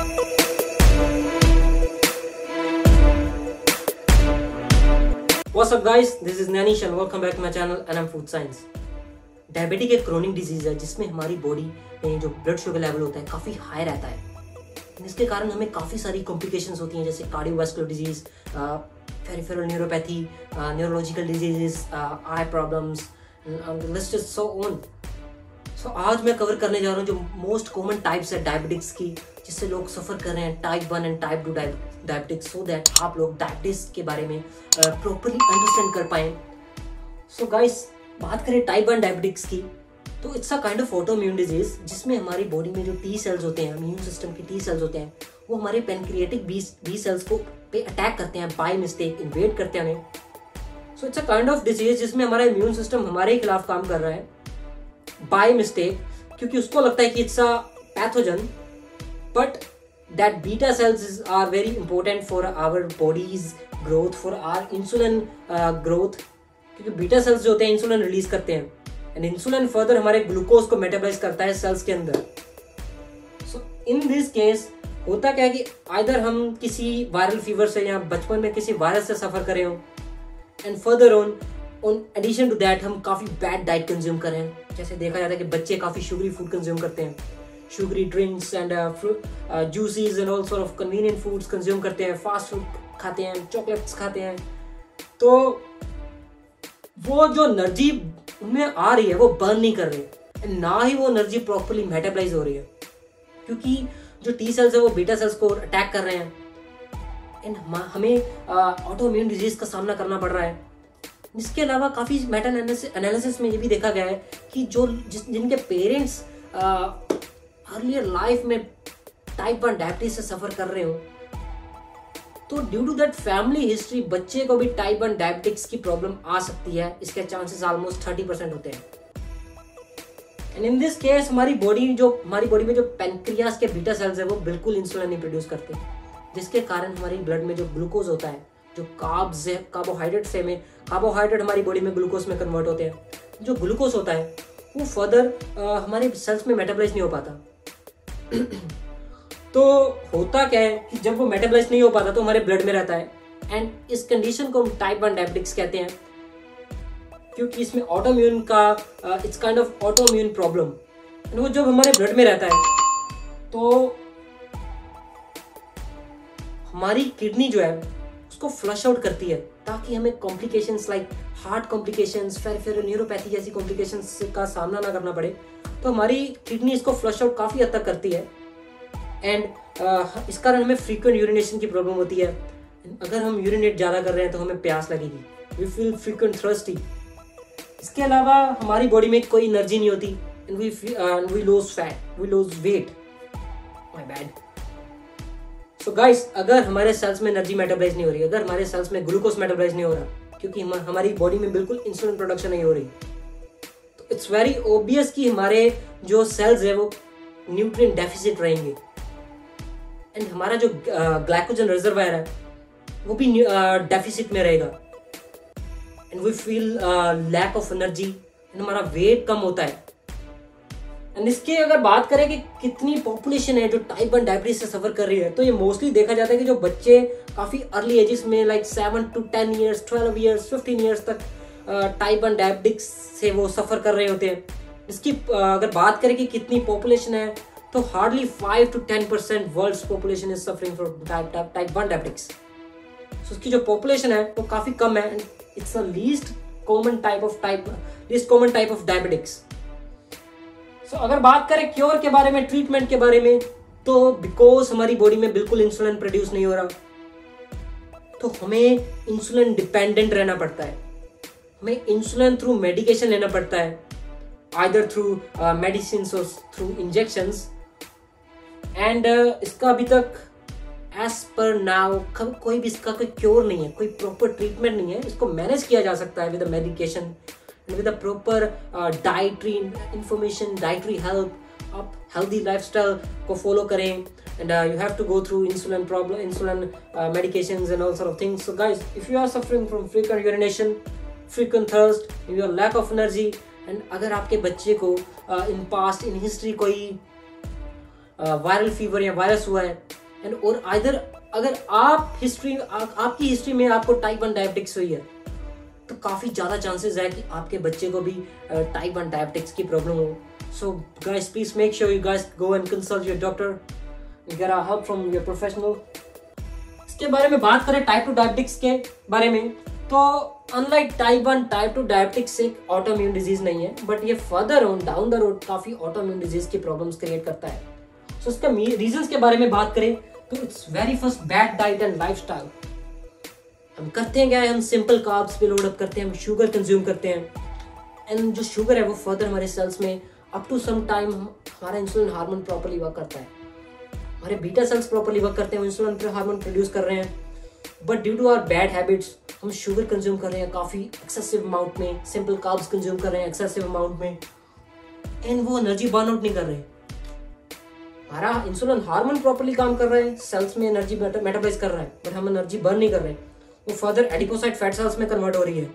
What's up guys, this is Nanish and welcome back to my channel and I'm Food Science। Diabetic एक chronic disease है जिसमें हमारी body में जो blood sugar level होता है काफ़ी हाई रहता है। इसके कारण हमें काफ़ी सारी कॉम्प्लिकेशंस होती हैं जैसे cardiovascular disease, peripheral neuropathy, neurological diseases, eye problems, list is so on. So आज मैं कवर करने जा रहा हूँ जो मोस्ट कॉमन टाइप्स है डायबिटिक्स की जिससे लोग सफ़र कर रहे हैं, type 1 and type 2 diabetics, so that आप लोग डायबिटिक्स के बारे में प्रॉपरली अंडरस्टैंड कर पाएँ। सो गाइस, बात करें टाइप 1 डायबिटिक्स की तो it's a kind of autoimmune disease जिसमें हमारी बॉडी में जो टी सेल्स होते हैं, इम्यून सिस्टम के टी सेल्स होते हैं, वो हमारे पैनक्रियाटिक बी सेल्स को पे अटैक करते हैं, बाय मिस्टेक इन्वेड करते हैं हमें। So it's a kind of disease जिसमें हमारा इम्यून सिस्टम हमारे खिलाफ काम कर रहा है बाय मिस्टेक, क्योंकि उसको लगता है कि it's a pathogen, but that beta cells are very important for our body's growth, for our insulin growth, क्योंकि बीटा सेल्स जो होते हैं इंसुलिन रिलीज करते हैं एंड इंसुलिन फर्दर हमारे ग्लूकोज को मेटाबलाइज करता है सेल्स के अंदर। सो इन दिस केस होता क्या है कि आइदर हम किसी वायरल फीवर से या बचपन में किसी वायरस से सफर करे हो and further on addition to that हम काफ़ी बैड डाइट कंज्यूम करें। जैसे देखा जाता है कि बच्चे काफ़ी शुगरी फूड कंज्यूम करते हैं, sugary drinks and juices and all sort of convenient foods consume करते हैं, फास्ट फूड खाते हैं, चॉकलेट्स खाते हैं, तो वो जो एनर्जी उनमें आ रही है वो बर्न नहीं कर रही है, ना ही वो एनर्जी प्रॉपरली मेटाबलाइज हो रही है, क्योंकि जो टी सेल्स है वो बीटा सेल्स को अटैक कर रहे हैं एंड हमें ऑटोइम्यून डिजीज का सामना करना पड़ रहा है। इसके अलावा काफ़ी मेटा एनालिसिस में ये भी देखा गया है कि जिनके पेरेंट्स अर्लियर लाइफ में टाइप 1 डायबिटीज से सफ़र कर रहे हो, तो due to that family history बच्चे को भी टाइप 1 डायबिटिक्स की प्रॉब्लम आ सकती है। इसके चांसेस ऑलमोस्ट 30% होते हैं। एंड इन दिस केस हमारी बॉडी में जो पैनक्रियास के बीटा सेल्स है वो बिल्कुल इंसुलिन नहीं प्रोड्यूस करते, जिसके कारण हमारी ब्लड में जो ग्लूकोज होता है, जो कार्ब्स है, कार्बोहाइड्रेट हमारी बॉडी में ग्लूकोज में कन्वर्ट होते हैं, जो ग्लूकोज होता है वो फर्दर हमारे सेल्स में मेटाबलाइज नहीं हो पाता। तो होता क्या है कि जब वो मेटाबलाइज नहीं हो पाता तो हमारे ब्लड में रहता है एंड इस कंडीशन को हम टाइप 1 डायबिटिक्स कहते हैं, क्योंकि इसमें ऑटोइम्यून का it's kind of autoimmune problem, वो जब हमारे ब्लड में रहता है तो हमारी किडनी जो है उसको फ्लश आउट करती है ताकि हमें complications like heart complications, peripheral neuropathy जैसी कॉम्प्लिकेशंस का सामना ना करना पड़े। तो हमारी किडनी इसको फ्लश आउट काफ़ी हद तक करती है एंड इस कारण हमें फ्रीक्वेंट यूरिनेशन की प्रॉब्लम होती है। अगर हम यूरिनेट ज़्यादा कर रहे हैं तो हमें प्यास लगेगी, वी फील फ्रीक्वेंट थर्स्टी। इसके अलावा हमारी बॉडी में कोई एनर्जी नहीं होती and we lose fat, we lose weight, my bad. So guys, अगर हमारे सेल्स में एनर्जी मेटाबलाइज नहीं हो रही, अगर हमारे सेल्स में ग्लूकोज मेटाबलाइज नहीं हो रहा, क्योंकि हमारी बॉडी में बिल्कुल इंसुलिन प्रोडक्शन नहीं हो रही, तो इट्स वेरी ऑब्वियस कि हमारे जो सेल्स है वो न्यूट्रिएंट डेफिसिट रहेंगे एंड हमारा जो ग्लाइकोजन रिजर्वायर है वो भी डेफिसिट में रहेगा and we feel lack of energy and हमारा वेट कम होता है। एंड इसके अगर बात करें कि कितनी पॉपुलेशन है जो टाइप 1 डायबिटीज से सफर कर रही है, तो ये मोस्टली देखा जाता है कि जो बच्चे काफ़ी अर्ली एजेस में like 7 to 10 years, 12 years, 15 years तक टाइप 1 डायबिटिक्स से वो सफ़र कर रहे होते हैं। इसकी अगर बात करें कि कितनी पॉपुलेशन है तो hardly 5 to 10% world's population is suffering from type 1 diabetics. So उसकी जो पॉपुलेशन है वो काफ़ी कम है and it's a least common type of diabetics. So अगर बात करें क्योर के बारे में, ट्रीटमेंट के बारे में, तो बिकॉज हमारी बॉडी में बिल्कुल इंसुलिन प्रोड्यूस नहीं हो रहा तो हमें इंसुलिन डिपेंडेंट रहना पड़ता है। हमें इंसुलिन थ्रू मेडिकेशन लेना पड़ता है, आइदर थ्रू मेडिसिन और थ्रू इंजेक्शंस एंड इसका अभी तक एज पर नाउ कोई भी इसका कोई क्योर नहीं है, कोई प्रॉपर ट्रीटमेंट नहीं है। इसको मैनेज किया जा सकता है with medication, with a proper dietary information, dietary help, आप healthy lifestyle को follow करें and you have to go through insulin medications and all sort of things. So guys, if you are suffering from frequent urination, frequent thirst, your lack of energy and अगर आपके बच्चे को in history कोई viral fever या virus हुआ है and और either अगर आपकी हिस्ट्री में आपको टाइप 1 डायबिटिक्स हुई है तो काफी ज्यादा चांसेस है कि आपके बच्चे को भी टाइप 1 डायबिटिक्स की प्रॉब्लम हो. So guys please make sure you guys go and consult your doctor, get help from your professional. इसके बारे में बात करें टाइप 2 डायबिटिक्स के बारे में, तो अनलाइक टाइप 1 टाइप 2 डायबिटिक्स एक ऑटोइम्यून डिजीज नहीं है, बट ये further on down the road काफी ऑटोइम्यून डिजीज की प्रॉब्लम्स क्रिएट करता है. सो इसका रीजंस के बारे में बात करें तो it's very first bad diet and lifestyle. हम करते हैं क्या है, हम सिंपल कार्ब्स पे लोड अप करते हैं, हम शुगर कंज्यूम करते हैं, एंड जो शुगर है वो फर्दर हमारे सेल्स में अप टू सम टाइम हमारा इंसुलिन हार्मोन प्रॉपर्ली वर्क करता है, हमारे बीटा सेल्स प्रॉपर्ली वर्क करते हैं, इंसुलिन हार्मोन प्रोड्यूस कर रहे हैं. But due to our bad habits हम शुगर कंज्यूम कर रहे हैं काफी एक्सेसिव अमाउंट में, सिंपल कार्ब्स कंज्यूम कर रहे हैं एक्सेसिव अमाउंट में, एंड वो एनर्जी बर्न आउट नहीं कर रहे. हमारा इंसुलिन हार्मोन प्रॉपर्ली काम कर रहा है, सेल्स में एनर्जी मेटाबॉलाइज कर रहा है, बट हम एनर्जी बर्न नहीं कर रहे, वो फर्दर एडिपोसाइट फैट सेल्स में कन्वर्ट हो रही है.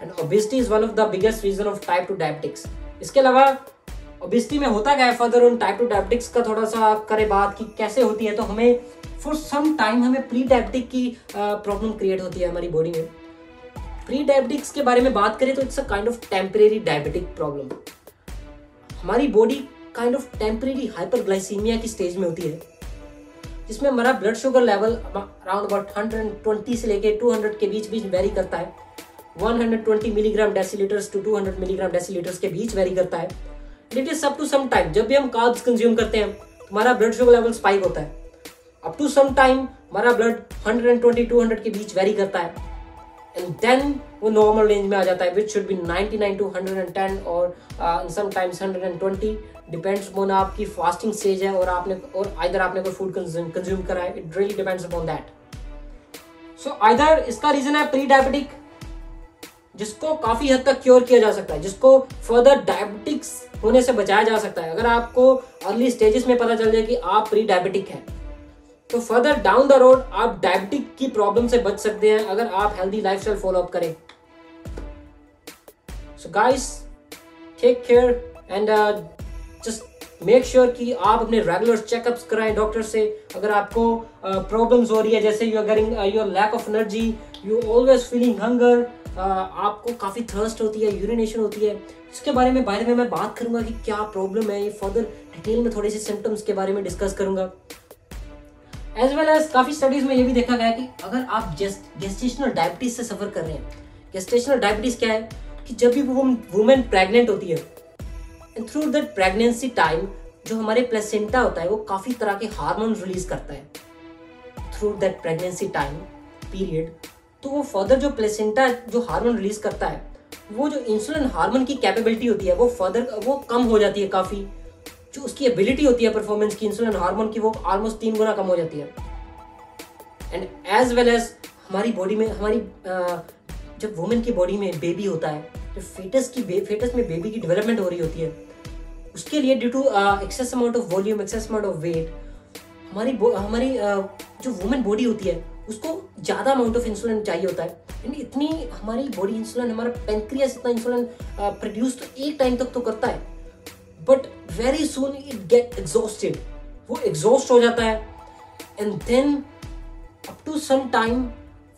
And obesity is one of the biggest reason of type 2 diabetics. इसके अलावा ओबेसिटी में होता क्या है, फर्दर उन टाइप 2 डायबिटिक्स का थोड़ा सा करे बात कि कैसे होती है, तो हमें फॉर सम टाइम हमें प्री डायबिटिक की प्रॉब्लम क्रिएट होती है हमारी बॉडी में. प्री डायबिटिक्स के बारे में बात करें तो it's a kind of temporary diabetic problem. हमारी body kind of temporary hyperglycemia की स्टेज में होती है, जिसमें हमारा blood sugar level around about 120 से लेके 200 के बीच वेरी करता है. 120 milligram decilitres to 200 milligram decilitres के बीच वेरी करता है. It is up to some time, जब भी हम कार्ब्स कंज्यूम करते हैं तो हमारा ब्लड शुगर लेवल स्पाइक होता है. अप टू सम टाइम हमारा ब्लड 120-200 के बीच वेरी करता है, एंड देन वो नॉर्मल रेंज में आ जाता है, विच शुड बी 99 to 110 और समटाइम्स 120, डिपेंड्स ऑन आपकी फास्टिंग स्टेज है और आइदर आपने कोई फूड कंज्यूम करा है. It really depends upon that. So either इसका रीजन है प्री डायबिटिक, जिसको काफी हद तक क्योर किया जा सकता है, जिसको फर्दर डायबिटिक्स होने से बचाया जा सकता है. अगर आपको अर्ली स्टेजेस में पता चल जाए कि आप प्री डायबिटिक हैं, तो फर्दर डाउन द रोड आप डायबिटिक की प्रॉब्लम से बच सकते हैं अगर आप हेल्दी लाइफस्टाइल फॉलो अप करें. So guys take care and just make sure कि आप अपने रेगुलर चेकअप्स कराएं डॉक्टर से. अगर आपको प्रॉब्लम्स हो रही है, जैसे you are getting your lack of energy, you always feeling hunger, आपको काफी थर्स्ट होती है, यूरिनेशन होती है, इसके बारे में मैं बात करूंगा कि क्या प्रॉब्लम है. ये फर्दर डिटेल में थोड़े से सिम्टम्स के बारे में डिस्कस करूंगा. एज वेल एज काफी स्टडीज में ये भी देखा गया है कि अगर आप गेस्टेशनल डायबिटीज से सफर कर रहे हैं. गेस्टेशनल डायबिटीज क्या है कि जब भी वुमेन प्रेग्नेंट होती है, and through that pregnancy time जो हमारे प्लेसेंटा होता है वो काफी तरह के हार्मोन रिलीज करता है through that pregnancy time period. तो वो फर्दर जो प्लेसेंटा जो हार्मोन रिलीज करता है, वो जो इंसुलिन हार्मोन की कैपेबिलिटी होती है वो फर्दर वो कम हो जाती है. काफी जो उसकी एबिलिटी होती है परफॉर्मेंस की इंसुलिन हार्मोन की, वो ऑलमोस्ट 3 गुना कम हो जाती है. एंड एज वेल एज हमारी बॉडी में जब वुमेन की बॉडी में बेबी होता है, जो फेटस में बेबी की डेवलपमेंट हो रही होती है, उसके लिए due to excess amount of volume, excess amount of weight, हमारी जो वुमेन बॉडी होती है उसको ज्यादा अमाउंट ऑफ इंसुलिन चाहिए होता है. एंड इतनी हमारी बॉडी इंसुलिन, हमारा पेनक्रियास इतना इंसुलिन प्रोड्यूस तो एक टाइम तक तो करता है, but very soon it get exhausted. वो एग्जॉस्ट हो जाता है, and then up to some time,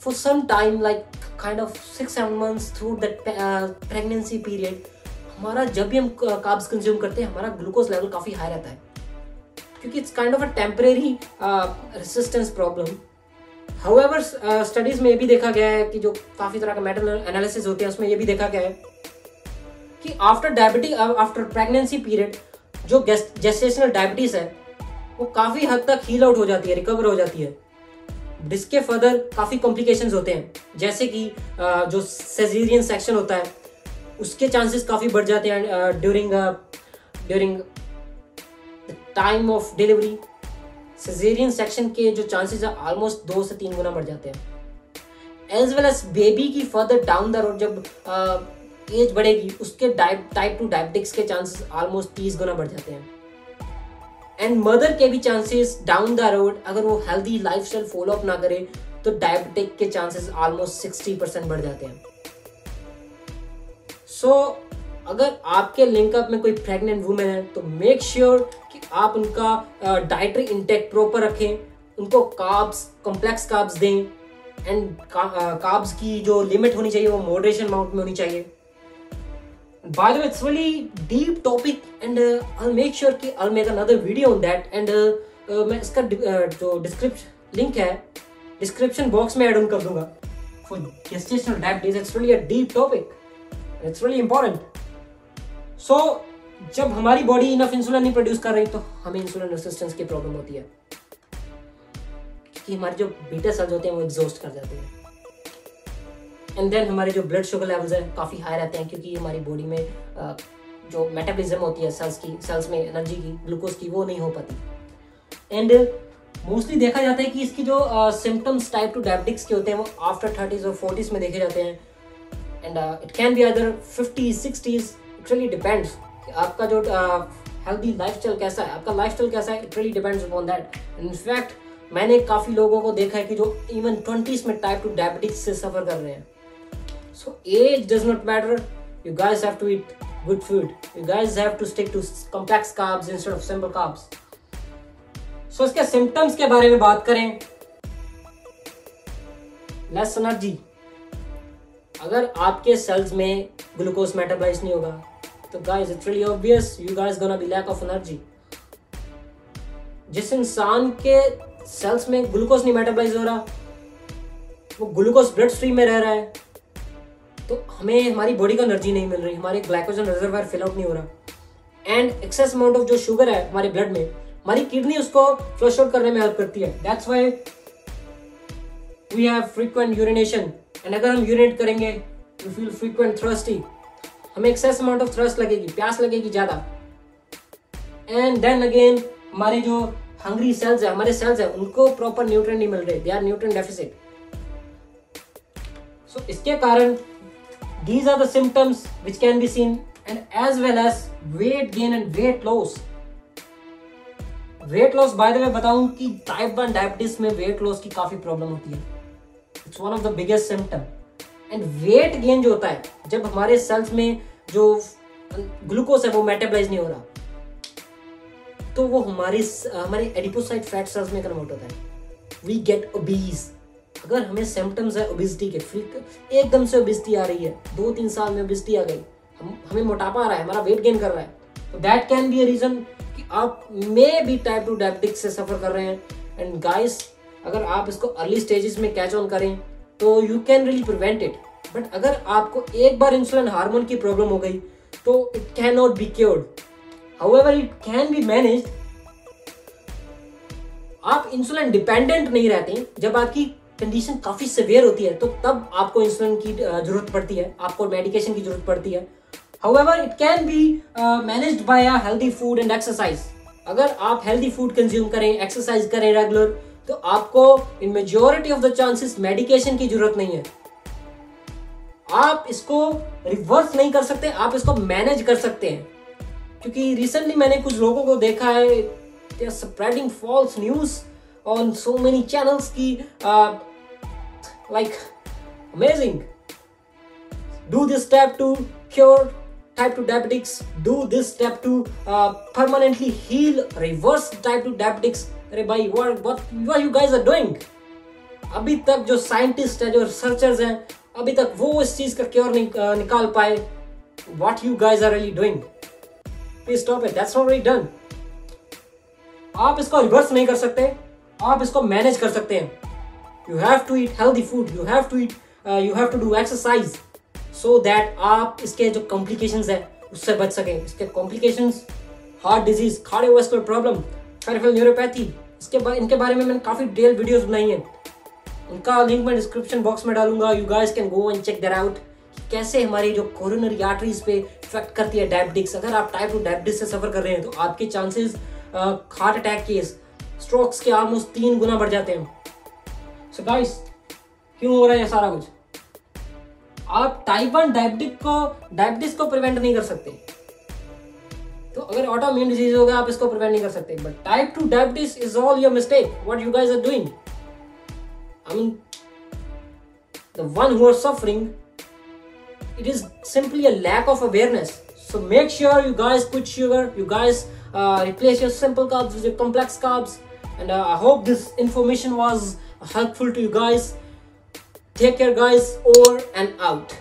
for some time like kind of 6-7 months through that pregnancy period, हमारा जब भी हम कार्ब्स कंज्यूम करते हैं हमारा ग्लूकोज लेवल काफी हाई रहता है, क्योंकि it's kind of a temporary resistance problem. However studies में ये भी देखा गया है कि जो काफी तरह का मेटा एनालिसिस होते हैं, उसमें ये भी देखा गया है कि आफ्टर प्रेगनेंसी पीरियड जो जेस्टेशनल डायबिटीज है वो काफी हद तक हील आउट हो जाती है, रिकवर हो जाती है. जिसके फर्दर काफी कॉम्प्लिकेशंस होते हैं, जैसे कि जो सेजेरियन सेक्शन होता है उसके चांसेस काफी बढ़ जाते हैं during time of delivery. Caesarean section के जो चांसेस है ऑलमोस्ट 2 से 3 गुना बढ़ जाते हैं. एज वेल एज बेबी की फर्दर डाउन द रोड जब एज बढ़ेगी, उसके टाइप 2 डायबिटिक्स के चांसेस ऑलमोस्ट 30 गुना बढ़ जाते हैं. एंड मदर के भी चांसेस डाउन द रोड, अगर वो हेल्दी लाइफस्टाइल फॉलो अप ना करे तो डायबिटिक के चांसेस ऑलमोस्ट 60% बढ़ जाते हैं. सो अगर आपके लिंकअप में कोई प्रेग्नेंट वुमेन है तो मेक श्योर कि आप उनका डाइटरी इंटेक प्रॉपर रखें, उनको कार्ब्स, कॉम्प्लेक्स कार्ब्स दें, एंड कार्ब्स की जो लिमिट होनी चाहिए वो मॉडरेशन अमाउंट में होनी चाहिए. By the way, it's really deep topic and I'll make sure कि I'll make another video on that and मैं इसका जो डिस्क्रिप्शन लिंक है डिस्क्रिप्शन बॉक्स में ऐड ऑन कर दूंगा. For gestational diabetes, it's really a deep topic. It's really important. So जब हमारी बॉडी इनफ इंसुलिन नहीं प्रोड्यूस कर रही तो हमें इंसुलिन रेजिस्टेंस की प्रॉब्लम होती है कि हमारे जो बीटा सेल्स होते हैं वो एग्जॉस्ट कर जाते हैं. एंड देन हमारे जो ब्लड शुगर लेवल्स हैं काफ़ी हाई रहते हैं क्योंकि हमारी बॉडी में जो मेटाबॉलिज्म होती है सेल्स में एनर्जी की, ग्लूकोज की, वो नहीं हो पाती. एंड मोस्टली देखा जाता है कि इसकी जो सिम्टम्स टाइप 2 डायबिटिक्स के होते हैं वो आफ्टर 30s और 40s में देखे जाते हैं. And it can be other 50s 60s. It really depends कि आपका जो हेल्दी लाइफस्टाइल कैसा है, आपका लाइफस्टाइल कैसा है. It really depends upon that. In fact मैंने काफ़ी लोगों को देखा है कि जो इवन 20s में टाइप 2 डायबिटिक्स से सफ़र कर रहे हैं. So age does not matter. You guys have to eat good food. You guys have to stick to complex carbs instead of simple carbs. So इसके symptoms के बारे में बात करें. Less energy. अगर आपके cells में glucose metabolize नहीं होगा तो guys it's really obvious you guys gonna be lack of energy. जिस इंसान के cells में glucose नहीं metabolize हो रहा वो glucose blood stream में रह रहा है तो हमें हमारी बॉडी का एनर्जी नहीं मिल रही, हमारे ग्लाइकोजन रिजर्वायर फिल आउट नहीं हो रहा. एंड एक्सेस अमाउंट ऑफ जो शुगर है हमारे ब्लड में, हमारी किडनी उसको फ्लश आउट करने में हेल्प करती है. That's why we have frequent urination. And अगर हम यूरिनेट करेंगे वी फील फ्रीक्वेंट थ्रस्टी, हमें एक्सेस अमाउंट ऑफ थ्रस्ट लगेगी, प्यास लगेगी ज्यादा. एंड देन अगेन हमारे जो हंग्री सेल्स है, हमारे सेल्स है, उनको प्रॉपर न्यूट्रिएंट नहीं मिल रहे, दे आर न्यूट्रिएंट डेफिसिट. सो इसके कारण these are the symptoms which can be seen, and as well as weight gain and weight loss. Weight loss by the way बताऊं कि type 1 diabetes में weight loss की काफी problem होती है. It's one of the biggest symptom. And weight gain जो होता है जब हमारे सेल्स में जो ग्लूकोज है वो मेटाबॉलाइज नहीं हो रहा तो वो हमारे एडिपोसाइट फैट सेल्स में कन्वर्ट होता है. We get obese. अगर हमें सिम्टम्स है ओबेसिटी के, एकदम से ओबेसिटी आ रही है, 2-3 साल में ओबेसिटी आ गई, हमें मोटापा आ रहा है, हमारा वेट गेन कर रहा है, तो that can be a reason कि आप मे बी टाइप 2 डायबिटिक्स से सफर कर रहे हैं. एंड गाइस अगर आप इसको अर्ली स्टेजेस में कैच ऑन करें तो you can really prevent it. But अगर आपको एक बार इंसुलिन हार्मोन की प्रॉब्लम हो गई तो it can not be cured. However it can be managed. आप इंसुलिन डिपेंडेंट नहीं रहते. जब आपकी कंडीशन काफी सिवियर होती है तो तब आपको इंसुलिन की जरूरत पड़ती है, आपको मेडिकेशन की जरूरत पड़ती है. However, it can be managed by a healthy food and exercise. अगर आप हेल्दी फूड कंज्यूम करें, एक्सरसाइज करें रेगुलर, तो आपको इन majority of the chances medication की जरूरत नहीं है. आप इसको रिवर्स नहीं कर सकते, आप इसको मैनेज कर सकते हैं. क्योंकि रिसेंटली मैंने कुछ लोगों को देखा है, they are spreading false news on so many channels की like amazing. Do this step to cure type 2 diabetics. Do this step to permanently heal, reverse type 2 diabetics. अरे भाई what you guys are doing? अभी तक जो scientist है, जो researchers हैं, अभी तक वो इस चीज का क्योर नहीं निकाल पाए. What you guys are really doing? Please stop it. That's not really done. आप इसको रिवर्स नहीं कर सकते, आप इसको मैनेज कर सकते हैं. You have to eat healthy food. You have to do exercise so that आप इसके जो complications है उससे बच सकें. इसके complications, heart disease, cardiovascular problem, peripheral neuropathy, इनके बारे में मैंने काफी डिटेल वीडियोस बनाई हैं. उनका लिंक मैं डिस्क्रिप्शन बॉक्स में डालूंगा. You guys can go and check that out. कैसे हमारी जो कोरोनरी आर्टरीज पे इफेक्ट करती है डायबिटिक्स. अगर आप टाइप 2 डायबिटिक्स से सफर कर रहे हैं तो आपके चांसेस हार्ट अटैक के, स्ट्रोक्स के ऑलमोस्ट 3 गुना बढ़ जाते हैं. सो गाइस क्यों हो रहा है ये सारा कुछ? आप टाइप 1 डायबिटिक्स को प्रिवेंट नहीं कर सकते. तो अगर ऑटोइम्यून डिजीज होगा आप इसको प्रिवेंट नहीं कर सकते. But type 2 diabetics is all your mistake. What you guys are doing, I mean the one who are suffering, it is simply a lack of awareness. So make sure you guys put sugar, you guys replace your simple carbs with your complex carbs. And I hope this information was helpful to you guys. Take care guys, over and out.